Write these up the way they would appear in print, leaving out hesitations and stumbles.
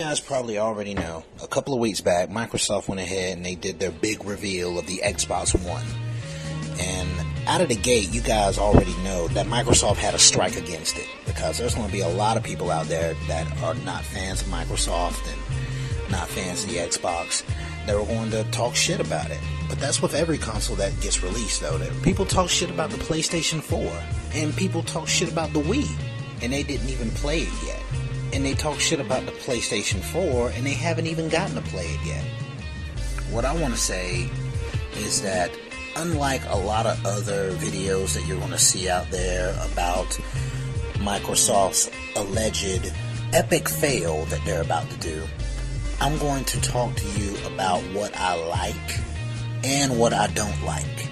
You guys probably already know, a couple of weeks back, Microsoft went ahead and they did their big reveal of the Xbox One. And out of the gate, you guys already know that Microsoft had a strike against it, because there's going to be a lot of people out there that are not fans of Microsoft and not fans of the Xbox that are going to talk shit about it. But that's with every console that gets released, though. People talk shit about the PlayStation 4, and people talk shit about the Wii, and they didn't even play it yet. And they talk shit about the PlayStation 4, and they haven't even gotten to play it yet. What I want to say is that unlike a lot of other videos that you're going to see out there about Microsoft's alleged epic fail that they're about to do, I'm going to talk to you about what I like and what I don't like.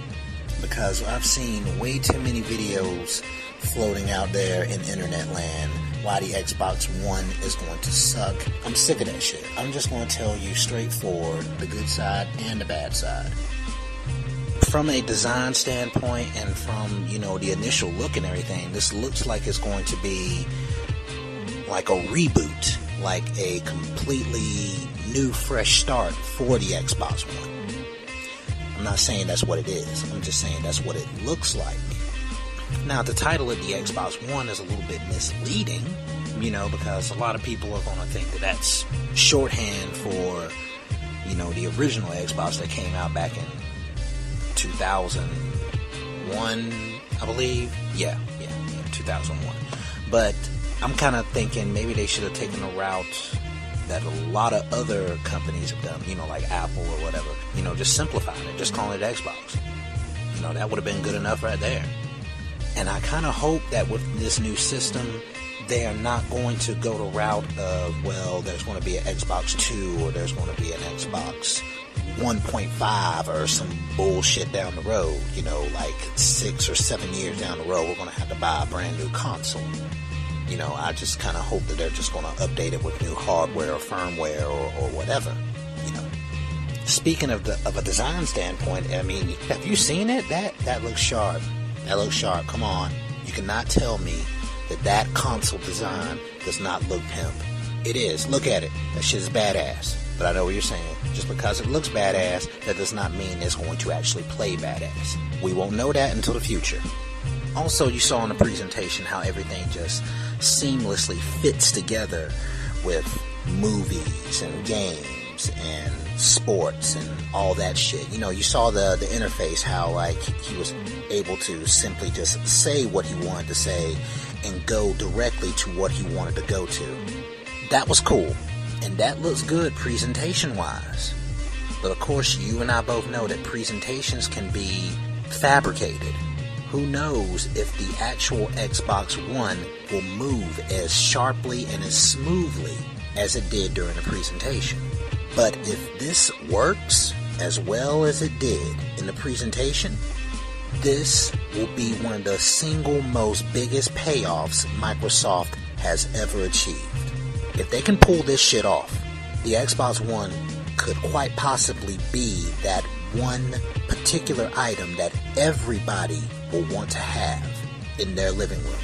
Because I've seen way too many videos floating out there in internet land why the Xbox One is going to suck. I'm sick of that shit. I'm just going to tell you straightforward the good side and the bad side. From a design standpoint and from, the initial look and everything, this looks like it's going to be like a reboot, like a completely new, fresh start for the Xbox One. I'm not saying that's what it is. I'm just saying that's what it looks like. Now, the title of the Xbox One is a little bit misleading, because a lot of people are going to think that that's shorthand for, the original Xbox that came out back in 2001, I believe. Yeah, 2001. But I'm kind of thinking maybe they should have taken a route that a lot of other companies have done, like Apple or whatever. Just simplifying it, just calling it Xbox. That would have been good enough right there. And I kind of hope that with this new system, they are not going to go the route of, well, there's going to be an Xbox 2 or there's going to be an Xbox 1.5 or some bullshit down the road. Like 6 or 7 years down the road, we're going to have to buy a brand new console. I just kind of hope that they're just going to update it with new hardware or firmware or whatever. Speaking of a design standpoint, have you seen it? That looks sharp. That looks sharp. Come on. You cannot tell me that console design does not look pimp. It is. Look at it. That shit is badass. But I know what you're saying. Just because it looks badass, that does not mean it's going to actually play badass. We won't know that until the future. Also, you saw in the presentation how everything just seamlessly fits together with movies and games and sports and all that shit. You saw the interface, how he was able to simply just say what he wanted to say and go directly to what he wanted to go to. That was cool, and that looks good presentation wise. But of course, you and I both know that presentations can be fabricated. Who knows if the actual Xbox One will move as sharply and as smoothly as it did during the presentation. But if this works as well as it did in the presentation, this will be one of the single most biggest payoffs Microsoft has ever achieved. If they can pull this shit off, the Xbox One could quite possibly be that one particular item that everybody will want to have in their living room,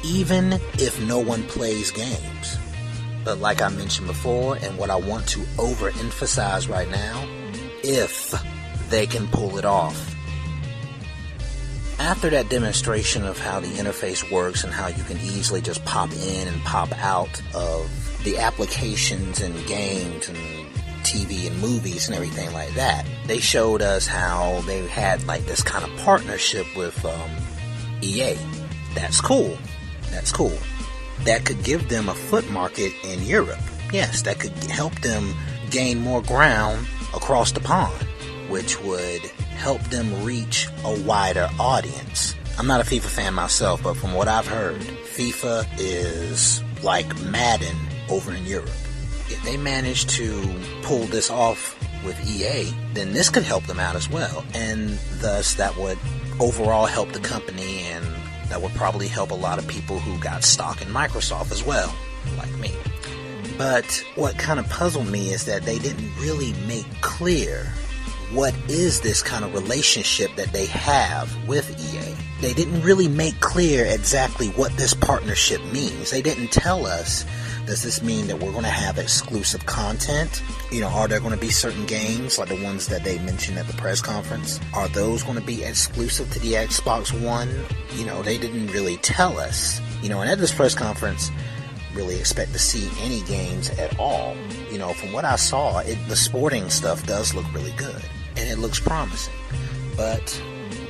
even if no one plays games. But like I mentioned before, and what I want to overemphasize right now, if they can pull it off. After that demonstration of how the interface works and how you can easily just pop in and pop out of the applications and games and TV and movies and everything like that, they showed us how they had this kind of partnership with EA. That's cool. That could give them a foot market in Europe. Yes, that could help them gain more ground across the pond, which would help them reach a wider audience. I'm not a FIFA fan myself, but from what I've heard, FIFA is like Madden over in Europe. If they manage to pull this off with EA, then this could help them out as well. And thus, that would overall help the company, and that would probably help a lot of people who got stock in Microsoft as well, like me. But what kind of puzzled me is that they didn't really make clear what is this kind of relationship that they have with EA. They didn't really make clear exactly what this partnership means. They didn't tell us Does this mean that we're going to have exclusive content? You know, are there going to be certain games like the ones that they mentioned at the press conference? Are those going to be exclusive to the Xbox One? You know, they didn't really tell us. You know, and at this press conference, really expect to see any games at all. You know, from what I saw, the sporting stuff does look really good, and it looks promising. But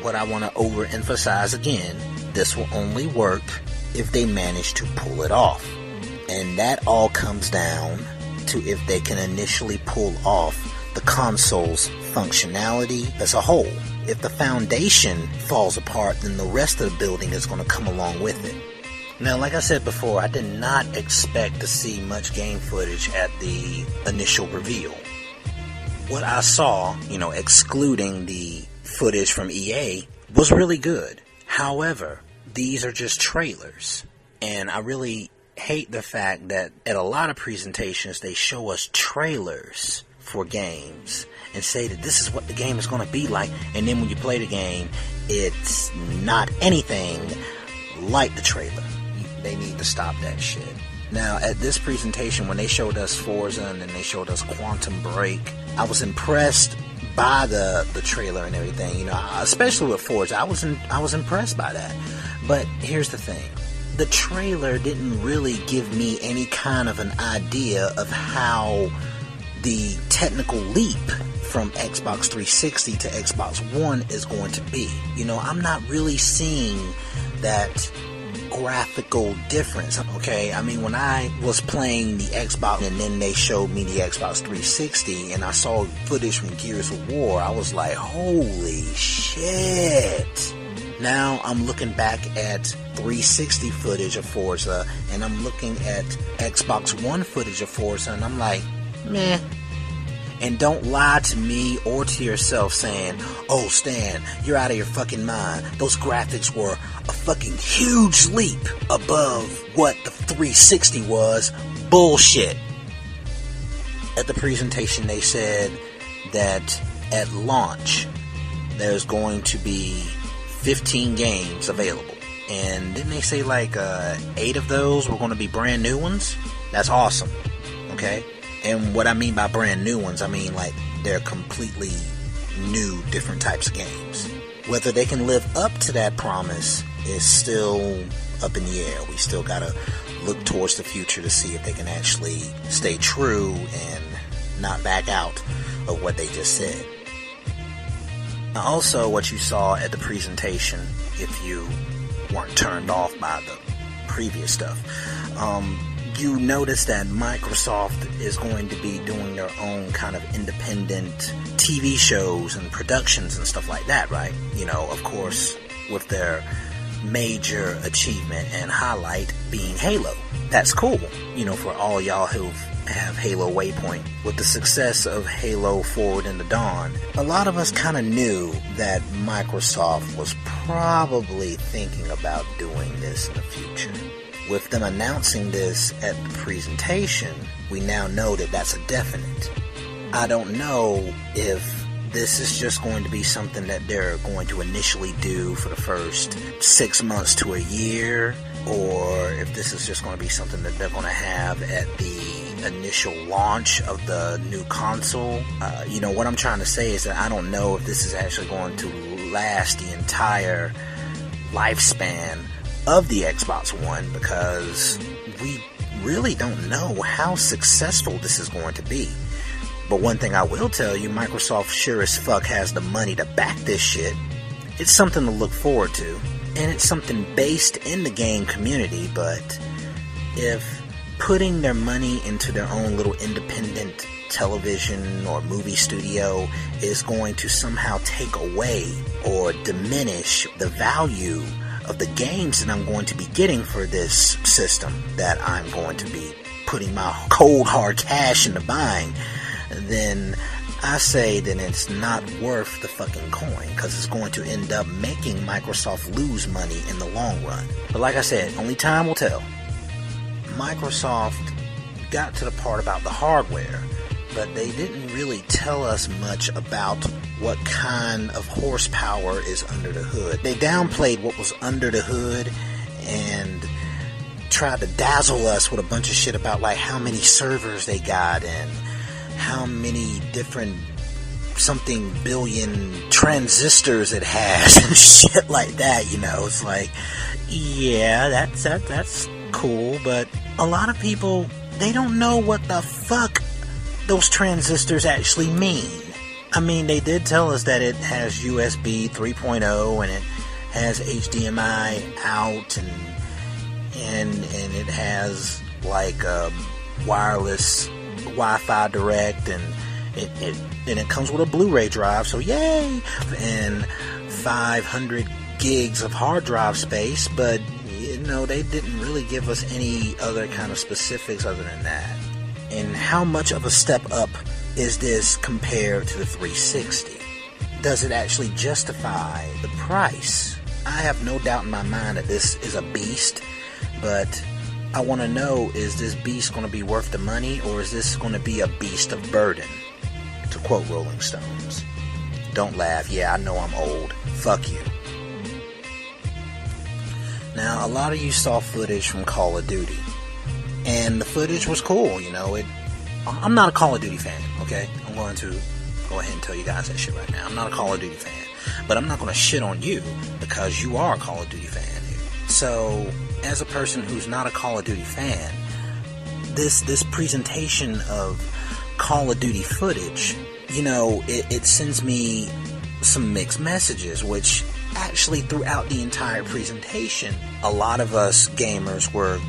what I want to overemphasize again, this will only work if they manage to pull it off. And that all comes down to if they can initially pull off the console's functionality as a whole. If the foundation falls apart, then the rest of the building is going to come along with it. Now, like I said before, I did not expect to see much game footage at the initial reveal. What I saw, you know, excluding the footage from EA, was really good. However, these are just trailers. And I really hate the fact that at a lot of presentations, they show us trailers for games and say that this is what the game is going to be like. And then when you play the game, it's not anything like the trailer. They need to stop that shit. Now, at this presentation, when they showed us Forza and then they showed us Quantum Break, I was impressed by the trailer and everything. You know, especially with Forza, I was impressed by that. But here's the thing: the trailer didn't really give me any kind of an idea of how the technical leap from Xbox 360 to Xbox One is going to be. You know, I'm not really seeing that graphical difference. Okay, I mean, when I was playing the Xbox and then they showed me the Xbox 360 and I saw footage from Gears of War, I was like, holy shit. Now I'm looking back at 360 footage of Forza and I'm looking at Xbox One footage of Forza and I'm like, meh. And don't lie to me or to yourself saying, oh, Stan, you're out of your fucking mind. Those graphics were a fucking huge leap above what the 360 was. Bullshit. At the presentation, they said that at launch, there's going to be 15 games available. And didn't they say like 8 of those were going to be brand new ones? That's awesome. Okay? And what I mean by brand new ones, I mean like they're completely new, different types of games. Whether they can live up to that promise is still up in the air. We still gotta look towards the future to see if they can actually stay true and not back out of what they just said. Now, also, what you saw at the presentation, if you weren't turned off by the previous stuff, you notice that Microsoft is going to be doing their own kind of independent TV shows and productions and stuff like that, right? You know, of course, with their major achievement and highlight being Halo. That's cool, you know, for all y'all who have Halo Waypoint. With the success of Halo Forward in the Dawn, a lot of us kind of knew that Microsoft was probably thinking about doing this in the future. With them announcing this at the presentation, we now know that that's a definite. I don't know if this is just going to be something that they're going to initially do for the first 6 months to a year, or if this is just going to be something that they're going to have at the initial launch of the new console. You know, what I'm trying to say is that I don't know if this is actually going to last the entire lifespan of the Xbox One, because we really don't know how successful this is going to be. But one thing I will tell you, Microsoft sure as fuck has the money to back this shit. It's something to look forward to, and it's something based in the game community, but if putting their money into their own little independent television or movie studio is going to somehow take away or diminish the value of the games that I'm going to be getting for this system that I'm going to be putting my cold hard cash into buying, then I say that it's not worth the fucking coin, because it's going to end up making Microsoft lose money in the long run. But like I said, only time will tell. Microsoft got to the part about the hardware, but they didn't really tell us much about what kind of horsepower is under the hood. They downplayed what was under the hood, and tried to dazzle us with a bunch of shit about like how many servers they got and how many different something billion transistors it has and shit like that, you know. It's like, yeah, that's cool, but a lot of people, they don't know what the fuck those transistors actually mean. I mean, they did tell us that it has USB 3.0 and it has HDMI out and it has like wireless Wi-Fi direct and it comes with a Blu-ray drive, so yay, and 500 gigs of hard drive space, but you know, they didn't really give us any other kind of specifics other than that. And how much of a step up is this compared to the 360? Does it actually justify the price? I have no doubt in my mind that this is a beast, but I want to know, is this beast going to be worth the money, or is this going to be a beast of burden? To quote Rolling Stones. Don't laugh, yeah, I know I'm old. Fuck you. Now, a lot of you saw footage from Call of Duty, and the footage was cool, you know. I'm not a Call of Duty fan, okay? I'm going to go ahead and tell you guys that shit right now. I'm not a Call of Duty fan, but I'm not going to shit on you because you are a Call of Duty fan. So, as a person who's not a Call of Duty fan, this presentation of Call of Duty footage, you know, it sends me some mixed messages, which actually throughout the entire presentation, a lot of us gamers were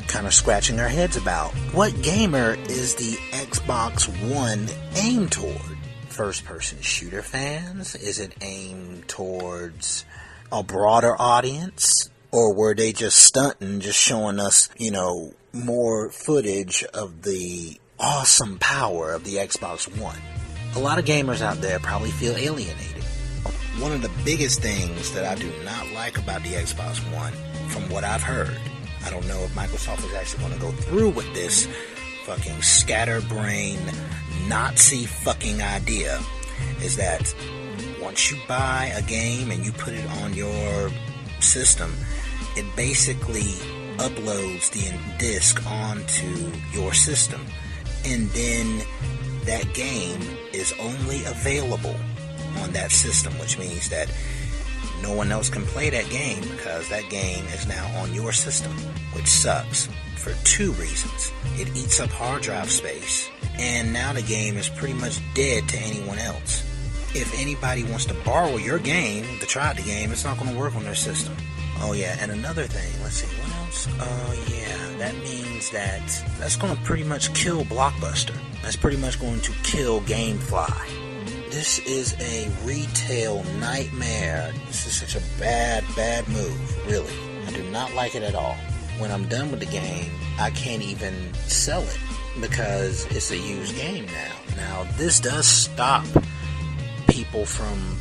kind of scratching our heads about. What gamer is the Xbox One aimed toward? First-person shooter fans? Is it aimed towards a broader audience? Or were they just stunting, just showing us, you know, more footage of the awesome power of the Xbox One? A lot of gamers out there probably feel alienated. One of the biggest things that I do not like about the Xbox One, from what I've heard, I don't know if Microsoft is actually going to go through with this fucking scatterbrain Nazi fucking idea, is that once you buy a game and you put it on your system, it basically uploads the disc onto your system, and then that game is only available on that system, which means that no one else can play that game because that game is now on your system, which sucks for two reasons. It eats up hard drive space, and now the game is pretty much dead to anyone else. If anybody wants to borrow your game to try the game, it's not going to work on their system. Oh yeah, and another thing, let's see, what else? Oh yeah, that means that's going to pretty much kill Blockbuster. That's pretty much going to kill GameFly. This is a retail nightmare. This is such a bad move, really. I do not like it at all. When I'm done with the game, I can't even sell it because it's a used game now. Now, this does stop people from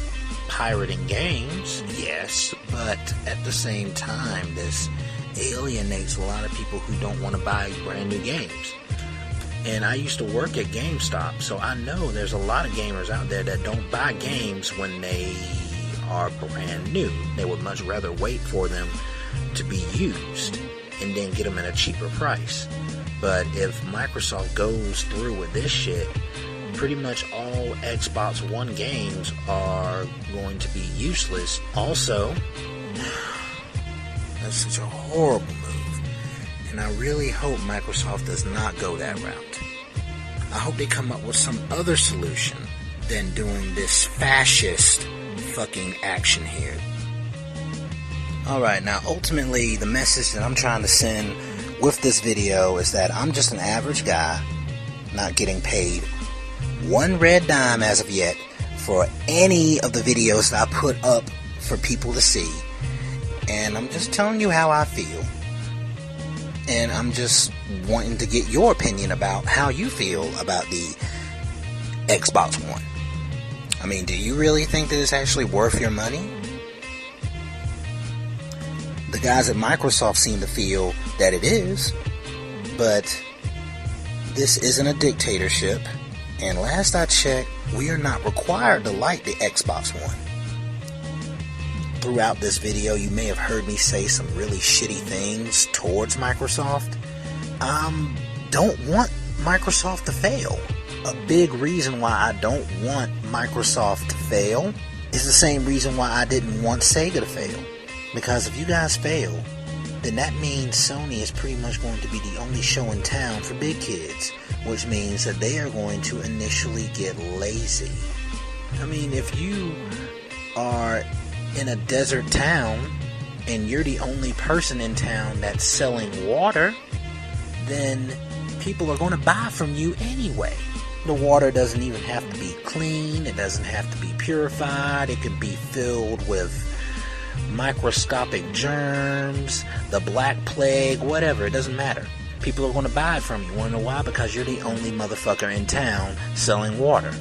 pirating games, yes, but at the same time, this alienates a lot of people who don't want to buy brand new games. And I used to work at GameStop, so I know there's a lot of gamers out there that don't buy games when they are brand new. They would much rather wait for them to be used and then get them at a cheaper price. But if Microsoft goes through with this shit, pretty much all Xbox One games are going to be useless. Also, that's such a horrible move. And I really hope Microsoft does not go that route. I hope they come up with some other solution than doing this fascist fucking action here. Alright, now ultimately the message that I'm trying to send with this video is that I'm just an average guy, not getting paid one red dime as of yet for any of the videos that I put up for people to see. And I'm just telling you how I feel. And I'm just wanting to get your opinion about how you feel about the Xbox One. I mean, do you really think that it's actually worth your money? The guys at Microsoft seem to feel that it is, but this isn't a dictatorship, and last I checked, we are not required to like the Xbox One. throughout this video, you may have heard me say some really shitty things towards Microsoft. Don't want Microsoft to fail. A big reason why I don't want Microsoft to fail is the same reason why I didn't want Sega to fail. Because if you guys fail, then that means Sony is pretty much going to be the only show in town for big kids, which means that they are going to initially get lazy. I mean, if you are in a desert town and you're the only person in town that's selling water, then people are going to buy from you anyway. The water doesn't even have to be clean, it doesn't have to be purified, it can be filled with microscopic germs, the Black Plague, whatever, it doesn't matter. People are going to buy it from you. Want to know why? Because you're the only motherfucker in town selling water.